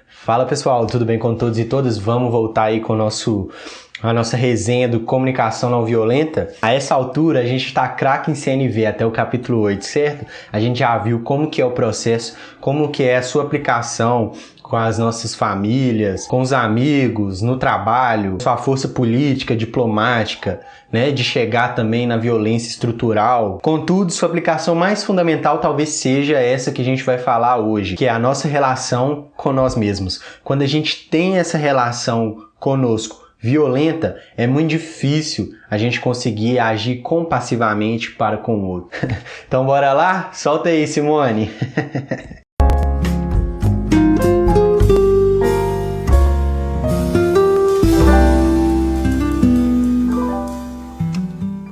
Fala pessoal, tudo bem com todos e todas? Vamos voltar aí com a nossa resenha do Comunicação Não Violenta. A essa altura a gente está craque em CNV até o capítulo 8, certo? A gente já viu como que é o processo, como que é a sua aplicação com as nossas famílias, com os amigos, no trabalho, sua força política, diplomática, né, de chegar também na violência estrutural. Contudo, sua aplicação mais fundamental talvez seja essa que a gente vai falar hoje, que é a nossa relação com nós mesmos. Quando a gente tem essa relação conosco violenta, é muito difícil a gente conseguir agir compassivamente para com o outro. Então bora lá? Solta aí, Simone!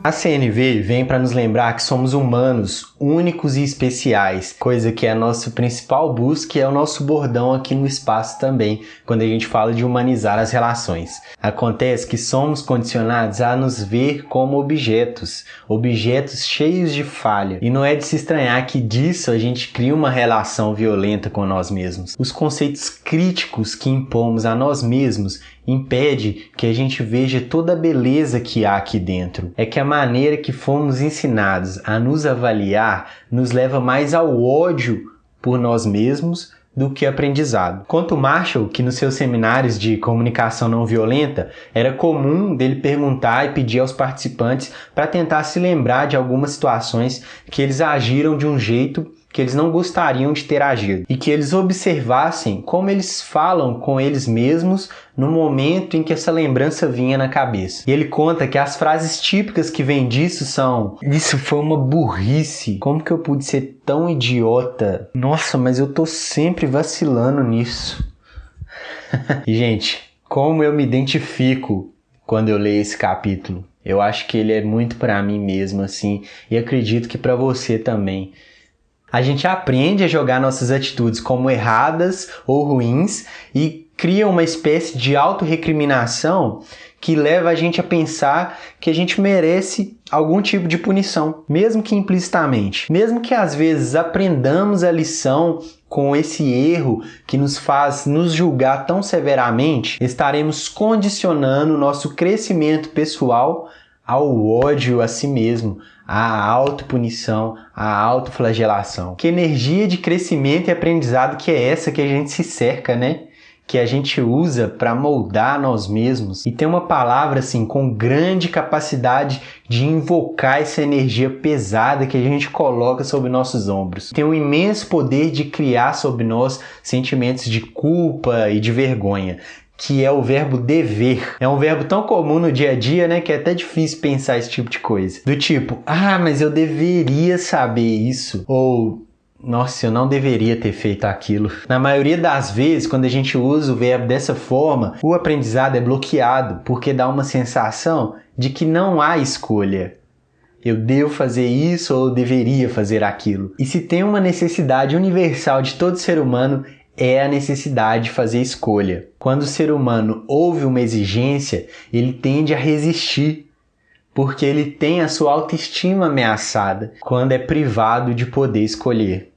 A CNV vem para nos lembrar que somos humanos, únicos e especiais, coisa que é a nossa principal busca e é o nosso bordão aqui no espaço também, quando a gente fala de humanizar as relações. Acontece que somos condicionados a nos ver como objetos cheios de falha, e não é de se estranhar que disso a gente cria uma relação violenta com nós mesmos. Os conceitos críticos que impomos a nós mesmos impede que a gente veja toda a beleza que há aqui dentro. É que a maneira que fomos ensinados a nos avaliar nos leva mais ao ódio por nós mesmos do que aprendizado. Conta o Marshall que nos seus seminários de comunicação não violenta era comum dele perguntar e pedir aos participantes para tentar se lembrar de algumas situações que eles agiram de um jeito que eles não gostariam de ter agido e que eles observassem como eles falam com eles mesmos no momento em que essa lembrança vinha na cabeça. E ele conta que as frases típicas que vêm disso são: "Isso foi uma burrice, como que eu pude ser tão idiota? Nossa, mas eu tô sempre vacilando nisso." E gente, como eu me identifico quando eu leio esse capítulo. Eu acho que ele é muito pra mim mesmo, assim, e acredito que pra você também. A gente aprende a jogar nossas atitudes como erradas ou ruins e cria uma espécie de autorrecriminação que leva a gente a pensar que a gente merece algum tipo de punição, mesmo que implicitamente. Mesmo que às vezes aprendamos a lição com esse erro que nos faz nos julgar tão severamente, estaremos condicionando o nosso crescimento pessoal ao ódio a si mesmo, à autopunição, à autoflagelação. Que energia de crescimento e aprendizado que é essa que a gente se cerca, né? Que a gente usa para moldar nós mesmos. E tem uma palavra assim com grande capacidade de invocar essa energia pesada que a gente coloca sobre nossos ombros. Tem um imenso poder de criar sobre nós sentimentos de culpa e de vergonha, que é o verbo dever. É um verbo tão comum no dia a dia, né, que é até difícil pensar esse tipo de coisa. Do tipo, mas eu deveria saber isso. Ou, nossa, eu não deveria ter feito aquilo. Na maioria das vezes, quando a gente usa o verbo dessa forma, o aprendizado é bloqueado, porque dá uma sensação de que não há escolha. Eu devo fazer isso ou eu deveria fazer aquilo. E se tem uma necessidade universal de todo ser humano, é a necessidade de fazer escolha. Quando o ser humano ouve uma exigência, ele tende a resistir, porque ele tem a sua autoestima ameaçada quando é privado de poder escolher.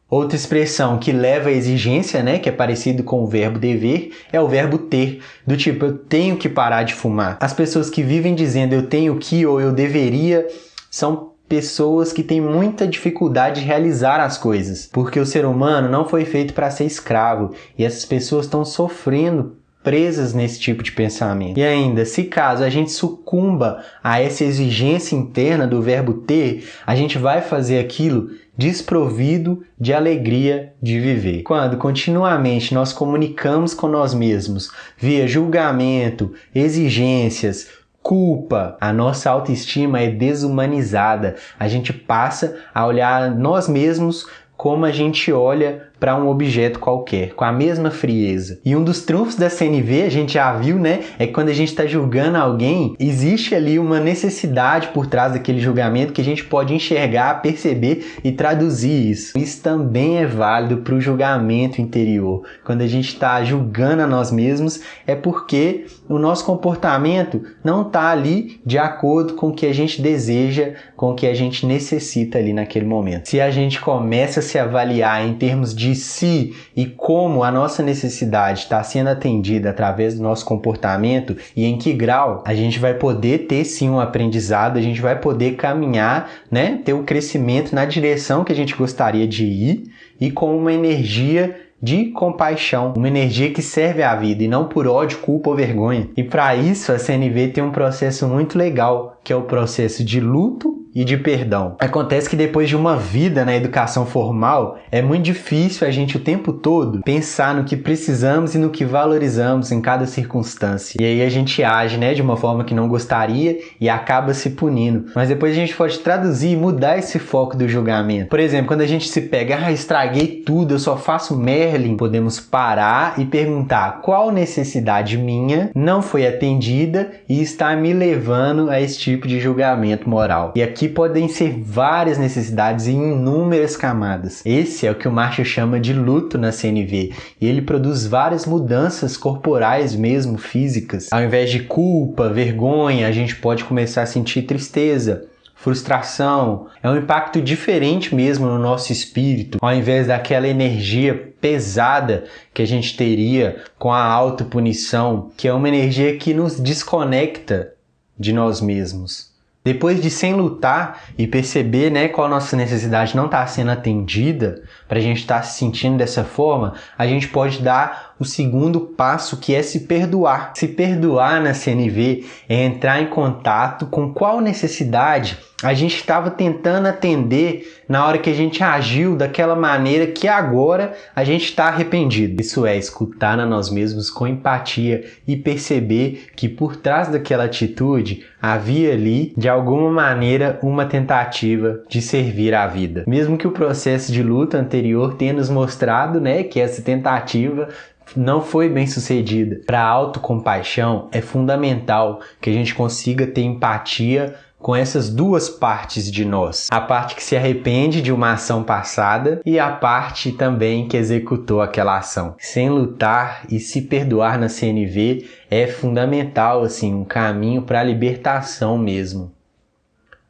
Outra expressão que leva à exigência, né, que é parecido com o verbo dever, é o verbo ter, do tipo, eu tenho que parar de fumar. As pessoas que vivem dizendo eu tenho que ou eu deveria são pessoas que têm muita dificuldade de realizar as coisas, porque o ser humano não foi feito para ser escravo e essas pessoas estão sofrendo presas nesse tipo de pensamento. E ainda, se caso a gente sucumba a essa exigência interna do verbo ter, a gente vai fazer aquilo desprovido de alegria de viver. Quando continuamente nós comunicamos com nós mesmos via julgamento, exigências, culpa, a nossa autoestima é desumanizada. A gente passa a olhar nós mesmos como a gente olha para um objeto qualquer, com a mesma frieza. E um dos trunfos da CNV, a gente já viu, né, é que quando a gente está julgando alguém, existe ali uma necessidade por trás daquele julgamento que a gente pode enxergar, perceber e traduzir isso. Isso também é válido para o julgamento interior. Quando a gente está julgando a nós mesmos, é porque o nosso comportamento não está ali de acordo com o que a gente deseja, com o que a gente necessita ali naquele momento. Se a gente começa a se avaliar em termos de de se e como a nossa necessidade está sendo atendida através do nosso comportamento e em que grau, a gente vai poder ter sim um aprendizado, a gente vai poder caminhar, né, ter um crescimento na direção que a gente gostaria de ir e com uma energia de compaixão, uma energia que serve à vida e não por ódio, culpa ou vergonha. E para isso a CNV tem um processo muito legal, que é o processo de luto e de perdão. Acontece que depois de uma vida na educação formal, é muito difícil a gente o tempo todo pensar no que precisamos e no que valorizamos em cada circunstância. E aí a gente age, né, de uma forma que não gostaria e acaba se punindo. Mas depois a gente pode traduzir e mudar esse foco do julgamento. Por exemplo, quando a gente se pega, estraguei tudo, eu só faço Merlin, podemos parar e perguntar qual necessidade minha não foi atendida e está me levando a esse tipo de julgamento moral. E aqui podem ser várias necessidades em inúmeras camadas. Esse é o que o Marshall chama de luto na CNV, e ele produz várias mudanças corporais mesmo, físicas. Ao invés de culpa, vergonha, a gente pode começar a sentir tristeza, frustração. É um impacto diferente mesmo no nosso espírito, ao invés daquela energia pesada que a gente teria com a autopunição, que é uma energia que nos desconecta de nós mesmos. Depois de sem lutar e perceber, né, qual a nossa necessidade não está sendo atendida, para a gente estar se sentindo dessa forma, a gente pode dar o segundo passo, que é se perdoar. Se perdoar na CNV é entrar em contato com qual necessidade a gente estava tentando atender na hora que a gente agiu daquela maneira que agora a gente está arrependido. Isso é escutar a nós mesmos com empatia e perceber que por trás daquela atitude havia ali, de alguma maneira, uma tentativa de servir à vida. Mesmo que o processo de luta anterior tenha nos mostrado, né, que essa tentativa não foi bem sucedida. Para a autocompaixão é fundamental que a gente consiga ter empatia com essas duas partes de nós. A parte que se arrepende de uma ação passada e a parte também que executou aquela ação. Sem lutar e se perdoar na CNV é fundamental, assim, um caminho para a libertação mesmo,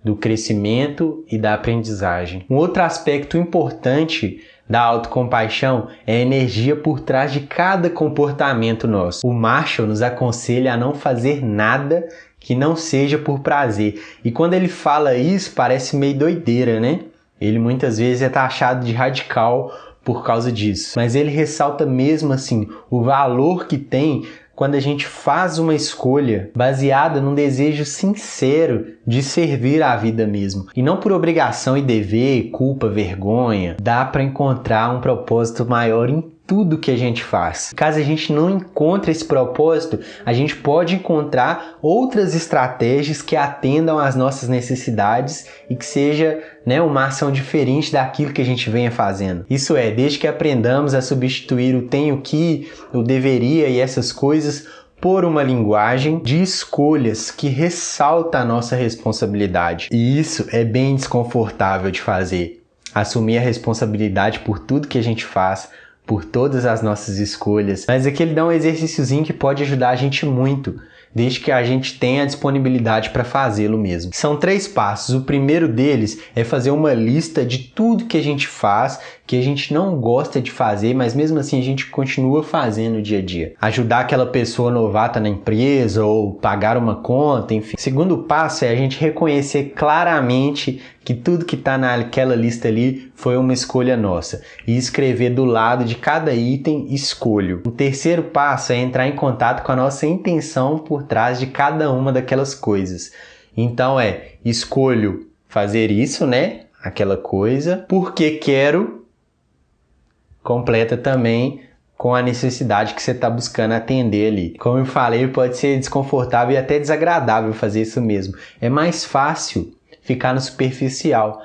do crescimento e da aprendizagem. Um outro aspecto importante da autocompaixão é a energia por trás de cada comportamento nosso. O Marshall nos aconselha a não fazer nada que não seja por prazer. E quando ele fala isso, parece meio doideira, né? Ele muitas vezes é taxado de radical por causa disso. Mas ele ressalta mesmo assim o valor que tem quando a gente faz uma escolha baseada num desejo sincero de servir à vida mesmo. E não por obrigação e dever, culpa, vergonha. Dá para encontrar um propósito maior em tudo que a gente faz. Caso a gente não encontre esse propósito, a gente pode encontrar outras estratégias que atendam às nossas necessidades e que seja, né, uma ação diferente daquilo que a gente venha fazendo. Isso é, desde que aprendamos a substituir o tenho que, o deveria e essas coisas por uma linguagem de escolhas que ressalta a nossa responsabilidade. E isso é bem desconfortável de fazer. Assumir a responsabilidade por tudo que a gente faz, por todas as nossas escolhas. Mas aqui ele dá um exercíciozinho que pode ajudar a gente muito, desde que a gente tenha a disponibilidade para fazê-lo mesmo. São 3 passos. O primeiro deles é fazer uma lista de tudo que a gente faz, que a gente não gosta de fazer, mas mesmo assim a gente continua fazendo no dia a dia. Ajudar aquela pessoa novata na empresa ou pagar uma conta, enfim. O segundo passo é a gente reconhecer claramente que tudo que está naquela lista ali foi uma escolha nossa e escrever do lado de cada item escolho. O terceiro passo é entrar em contato com a nossa intenção por trás de cada uma daquelas coisas. Então escolho fazer isso, né? Aquela coisa, porque quero, completa também com a necessidade que você está buscando atender ali. Como eu falei, pode ser desconfortável e até desagradável fazer isso mesmo. É mais fácil ficar no superficial.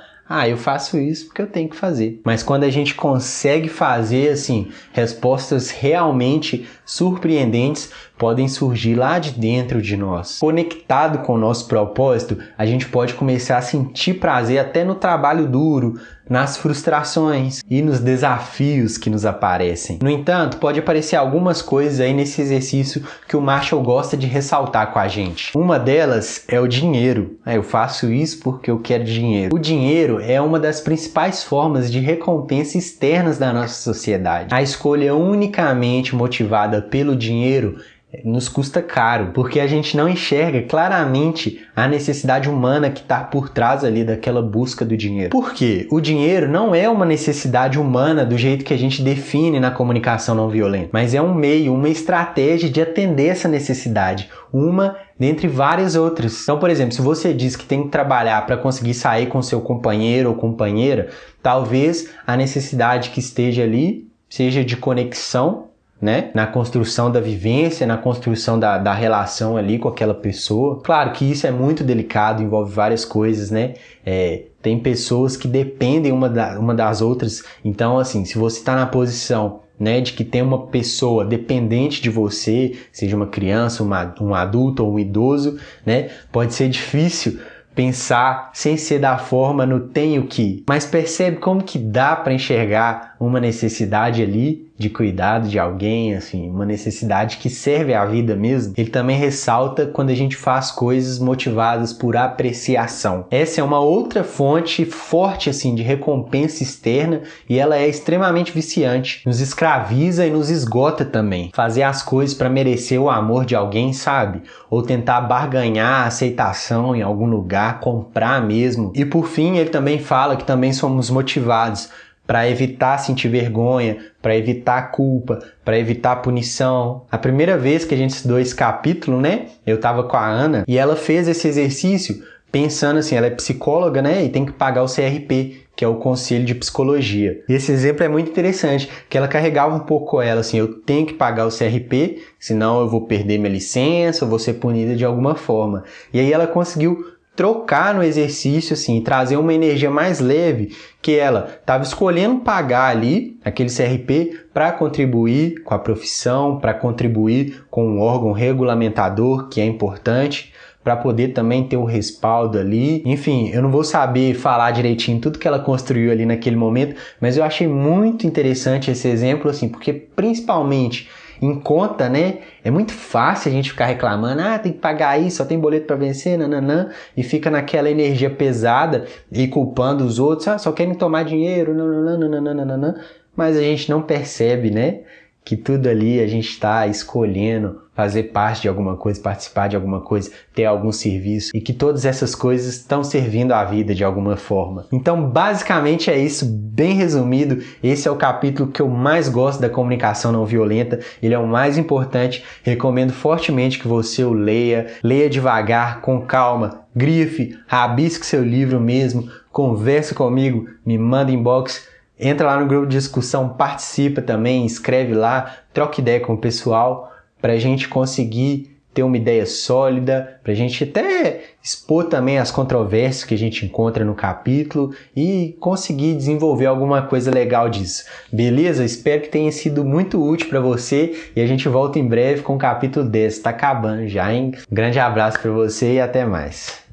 Eu faço isso porque eu tenho que fazer. Mas quando a gente consegue fazer, assim, respostas realmente surpreendentes podem surgir lá de dentro de nós. Conectado com o nosso propósito, a gente pode começar a sentir prazer até no trabalho duro, nas frustrações e nos desafios que nos aparecem. No entanto, pode aparecer algumas coisas aí nesse exercício que o Marshall gosta de ressaltar com a gente. Uma delas é o dinheiro. Eu faço isso porque eu quero dinheiro. O dinheiro é uma das principais formas de recompensa externas da nossa sociedade. A escolha unicamente motivada pelo dinheiro nos custa caro, porque a gente não enxerga claramente a necessidade humana que está por trás ali daquela busca do dinheiro. Por quê? O dinheiro não é uma necessidade humana do jeito que a gente define na comunicação não violenta, mas é um meio, uma estratégia de atender essa necessidade, uma dentre várias outras. Então, por exemplo, se você diz que tem que trabalhar para conseguir sair com seu companheiro ou companheira, talvez a necessidade que esteja ali seja de conexão, né? Na construção da vivência, na construção da relação ali com aquela pessoa. Claro que isso é muito delicado, envolve várias coisas, né? Tem pessoas que dependem uma das outras. Então, assim, se você está na posição, né, de que tem uma pessoa dependente de você, seja uma criança, um adulto ou um idoso, né? Pode ser difícil pensar sem ser da forma no tenho que. Mas percebe como que dá para enxergar uma necessidade ali de cuidado de alguém, assim, uma necessidade que serve à vida mesmo. Ele também ressalta quando a gente faz coisas motivadas por apreciação. Essa é uma outra fonte forte, assim, de recompensa externa e ela é extremamente viciante. Nos escraviza e nos esgota também. Fazer as coisas para merecer o amor de alguém, sabe? Ou tentar barganhar a aceitação em algum lugar, comprar mesmo. E por fim, ele também fala que também somos motivados para evitar sentir vergonha, para evitar culpa, para evitar punição. A primeira vez que a gente estudou esse capítulo, né, eu tava com a Ana e ela fez esse exercício pensando assim, ela é psicóloga, né, e tem que pagar o CRP, que é o Conselho de Psicologia. E esse exemplo é muito interessante, que ela carregava um pouco com ela, assim, eu tenho que pagar o CRP, senão eu vou perder minha licença, eu vou ser punida de alguma forma. E aí ela conseguiu trocar no exercício, assim, trazer uma energia mais leve, que ela estava escolhendo pagar ali aquele CRP para contribuir com a profissão, para contribuir com um órgão regulamentador, que é importante, para poder também ter o respaldo ali. Enfim, eu não vou saber falar direitinho tudo que ela construiu ali naquele momento, mas eu achei muito interessante esse exemplo, assim, porque principalmente em conta, né? É muito fácil a gente ficar reclamando, tem que pagar isso, só tem boleto para vencer, nananã, e fica naquela energia pesada e culpando os outros, só querem tomar dinheiro, nananã, mas a gente não percebe, né? Que tudo ali a gente está escolhendo fazer parte de alguma coisa, participar de alguma coisa, ter algum serviço e que todas essas coisas estão servindo à vida de alguma forma. Então, basicamente é isso, bem resumido. Esse é o capítulo que eu mais gosto da comunicação não violenta. Ele é o mais importante. Recomendo fortemente que você o leia. Leia devagar, com calma, grife, rabisque seu livro mesmo, converse comigo, me manda inbox. Entra lá no grupo de discussão, participa também, escreve lá, troca ideia com o pessoal para a gente conseguir ter uma ideia sólida, para a gente até expor também as controvérsias que a gente encontra no capítulo e conseguir desenvolver alguma coisa legal disso. Beleza? Espero que tenha sido muito útil para você e a gente volta em breve com o capítulo 10. Tá acabando já, hein? Um grande abraço para você e até mais.